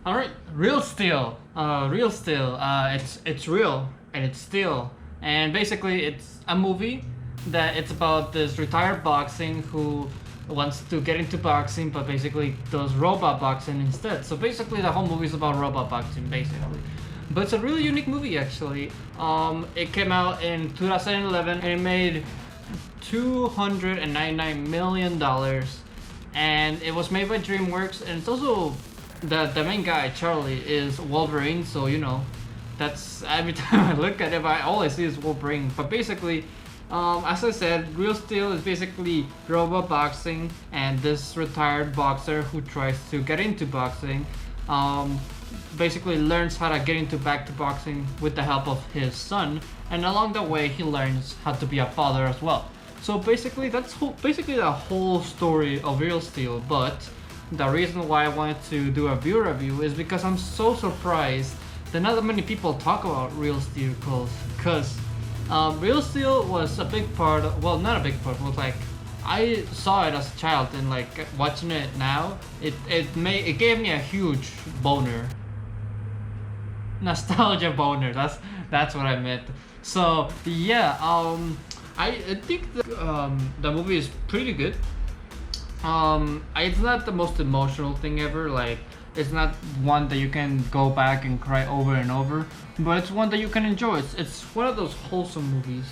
All right, Real Steel. Real Steel. It's real and it's steel, and basically it's a movie that it's about this retired boxing who wants to get into boxing, but basically does robot boxing instead. So basically, the whole movie is about robot boxing, basically. But it's a really unique movie, actually. It came out in 2011 and it made $299 million, and it was made by DreamWorks, and it's also the main guy Charlie is Wolverine, so that's every time I look at it, all I see is Wolverine. But basically, as I said, Real Steel is basically robot boxing, and this retired boxer who tries to get into boxing, basically learns how to get into back to boxing with the help of his son, and along the way he learns how to be a father as well. So basically, that's basically the whole story of Real Steel. But the reason why I wanted to do a view review is because I'm so surprised that not that many people talk about Real Steel, because Real Steel was a big part of, well, not a big part, but like I saw it as a child, and like watching it now, it gave me a huge boner, nostalgia boner. That's what I meant. So yeah, I think the movie is pretty good. It's not the most emotional thing ever. Like, it's not one that you can go back and cry over and over, but it's one that you can enjoy. It's one of those wholesome movies.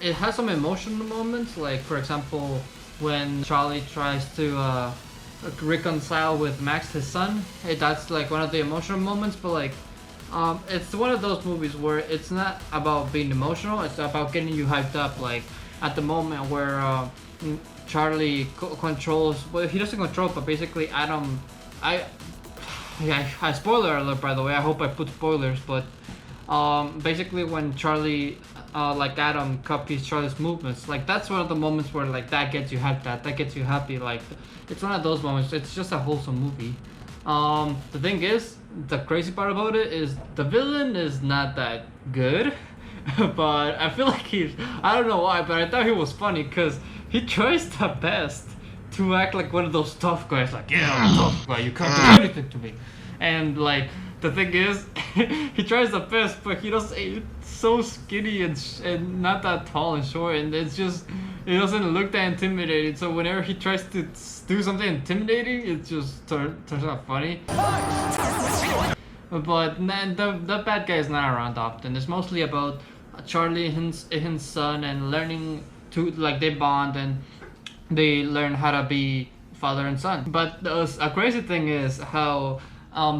It has some emotional moments, like for example, when Charlie tries to reconcile with Max, his son. That's like one of the emotional moments. But like, it's one of those movies where it's not about being emotional. It's about getting you hyped up. Like at the moment where Charlie controls. Well, he doesn't control, but basically Adam. I spoiler alert, by the way. I hope I put spoilers, but basically when Charlie, like Adam, copies Charlie's movements, like that's one of the moments where like that gets you hyped, that gets you happy. Like it's one of those moments. It's just a wholesome movie. The thing is, the crazy part about it is the villain is not that good, but I feel like I don't know why, but I thought he was funny because he tries the best to act like one of those tough guys, like, yeah, I'm a tough guy, you can't do anything to me. And like, the thing is, he tries the best, but he doesn't, it's so skinny and not that tall and short, and it doesn't look that intimidating. So whenever he tries to do something intimidating, it just turns out funny. But the bad guy is not around often. It's mostly about Charlie and his son, and learning to, like, they bond and they learn how to be father and son. But a crazy thing is how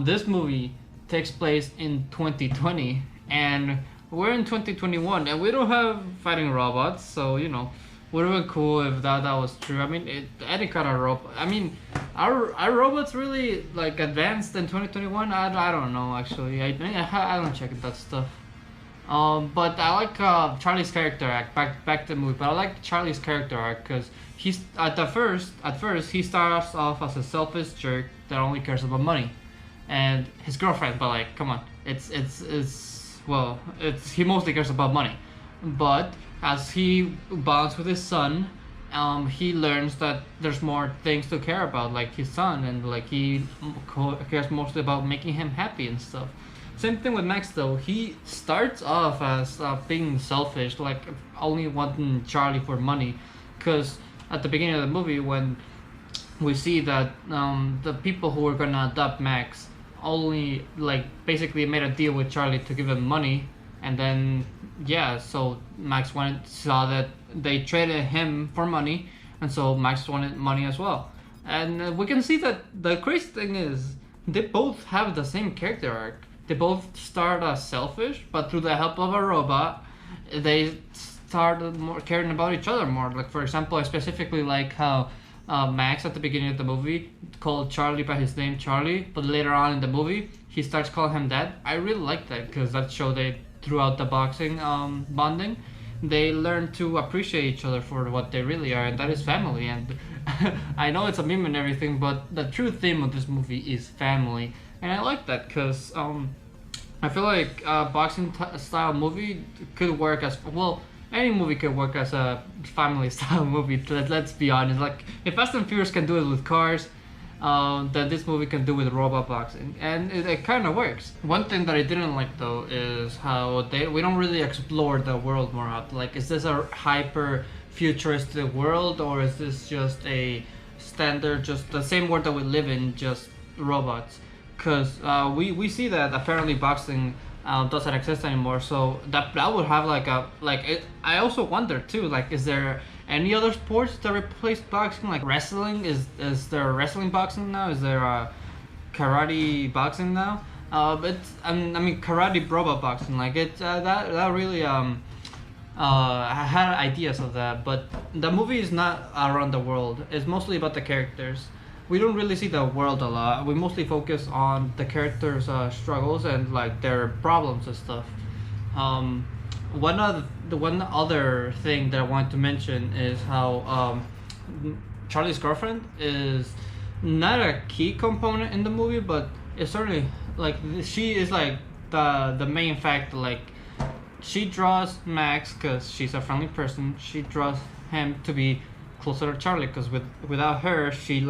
this movie takes place in 2020, and we're in 2021, and we don't have fighting robots. So would have been cool if that was true. I mean, any kind of robot. I mean, are robots really like advanced in 2021? I don't know actually. I don't check that stuff. But I like Charlie's character arc. Back to the movie. But I like Charlie's character arc because he's at first he starts off as a selfish jerk that only cares about money, and his girlfriend. But like, come on, it's he mostly cares about money. But as he bonds with his son, he learns that there's more things to care about, like his son, and like he cares mostly about making him happy and stuff. Same thing with Max though. He starts off as being selfish, like only wanting Charlie for money, because at the beginning of the movie when we see that the people who were gonna adopt Max only like basically made a deal with Charlie to give him money, and then so Max saw that they traded him for money, and so Max wanted money as well. And we can see that the crazy thing is they both have the same character arc. They both start as selfish, but through the help of a robot, they started more caring about each other more. Like for example, I specifically like how Max at the beginning of the movie called Charlie by his name Charlie, but later on in the movie he starts calling him Dad. I really like that because that showed that throughout the boxing bonding, they learn to appreciate each other for what they really are, and that is family. And I know it's a meme and everything, but the true theme of this movie is family, and I like that because I feel like a boxing style movie could work as well. Any movie could work as a family style movie. Let's be honest. Like if Fast and Furious can do it with cars, that this movie can do with robot boxing, and it kind of works. One thing that I didn't like though is how we don't really explore the world more out. Like, is this a hyper futuristic world, or is this just a standard, just the same world that we live in, just robots? Because we see that apparently boxing doesn't exist anymore, so that would have like a like it. I also wonder too, like, is there any other sports that replace boxing? Like wrestling, is there wrestling boxing now? Is there karate boxing now? But I mean karate robot boxing, like it that really I had ideas of that, but the movie is not around the world. It's mostly about the characters. We don't really see the world a lot. We mostly focus on the characters' struggles and like their problems and stuff. Um, one other thing that I wanted to mention is how Charlie's girlfriend is not a key component in the movie, but it's certainly like she is like the main factor. Like, she draws Max because she's a friendly person. She draws him to be closer to Charlie because without her, she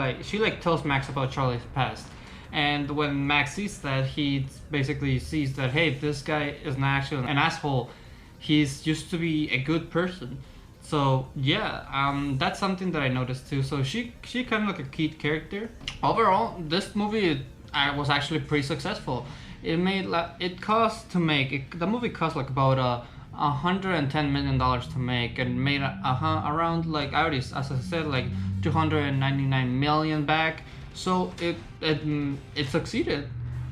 tells Max about Charlie's past. And when Max sees that, he basically sees that, hey, this guy is not actually an asshole. He's used to be a good person. So yeah, that's something that I noticed too. So she kind of like a key character. Overall, this movie was actually pretty successful. It cost to make the movie cost like about $110 million to make, and made around, like I already, as I said, like 299 million back. So it succeeded.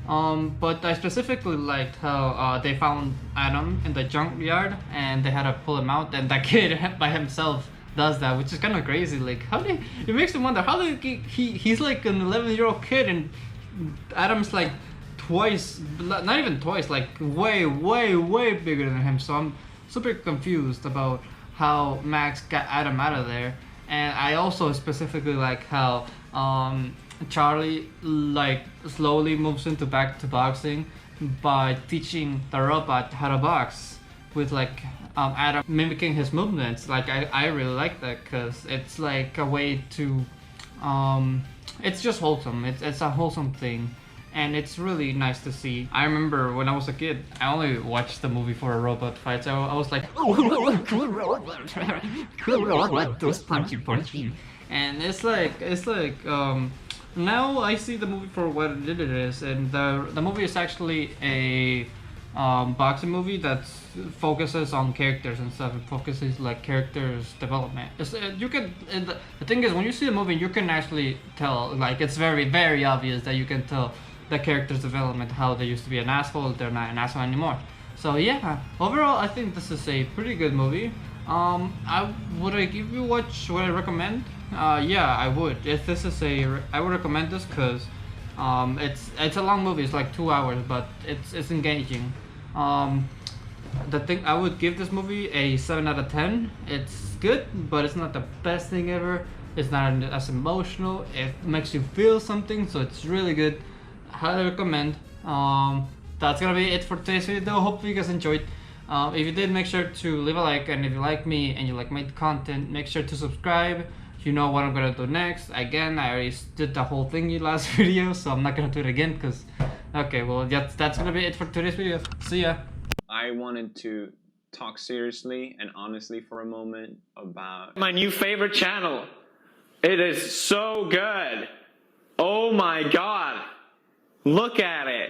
But I specifically liked how they found Adam in the junkyard and they had to pull him out, and that kid by himself does that, which is kind of crazy. Like, it makes me wonder how did he's like an 11-year-old kid, and Adam's like twice, not even twice, like way bigger than him. So I'm super confused about how Max got Adam out of there. And I also specifically like how Charlie like slowly moves into back to boxing by teaching the robot how to box with like Adam mimicking his movements. Like I really like that because it's like a way to it's just wholesome. It's a wholesome thing. And it's really nice to see. I remember when I was a kid, I only watched the movie for a robot fight. So I was like, oh, cool robot, those punchy. And it's like now I see the movie for what it is, and the movie is actually a boxing movie that focuses on characters and stuff. It focuses like characters development. You can, the thing is, when you see the movie, you can actually tell, like, it's very obvious that you can tell the character's development, how they used to be an asshole, they're not an asshole anymore. So yeah, overall I think this is a pretty good movie. Would I recommend? Yeah, I would. If this is I would recommend this because it's a long movie. It's like 2 hours, but it's engaging. The thing, I would give this movie a 7 out of 10. It's good, but it's not the best thing ever. It's not as emotional. It makes you feel something, so it's really good. Highly recommend. That's gonna be it for today's video. Hope you guys enjoyed. If you did, make sure to leave a like, and if you like me and you like my content, make sure to subscribe. You know what I'm gonna do next. Again, I already did the whole thing in last video, so I'm not gonna do it again because okay, well, that's gonna be it for today's video. See ya. I wanted to talk seriously and honestly for a moment about my new favorite channel. It is so good. Oh my god. Look at it.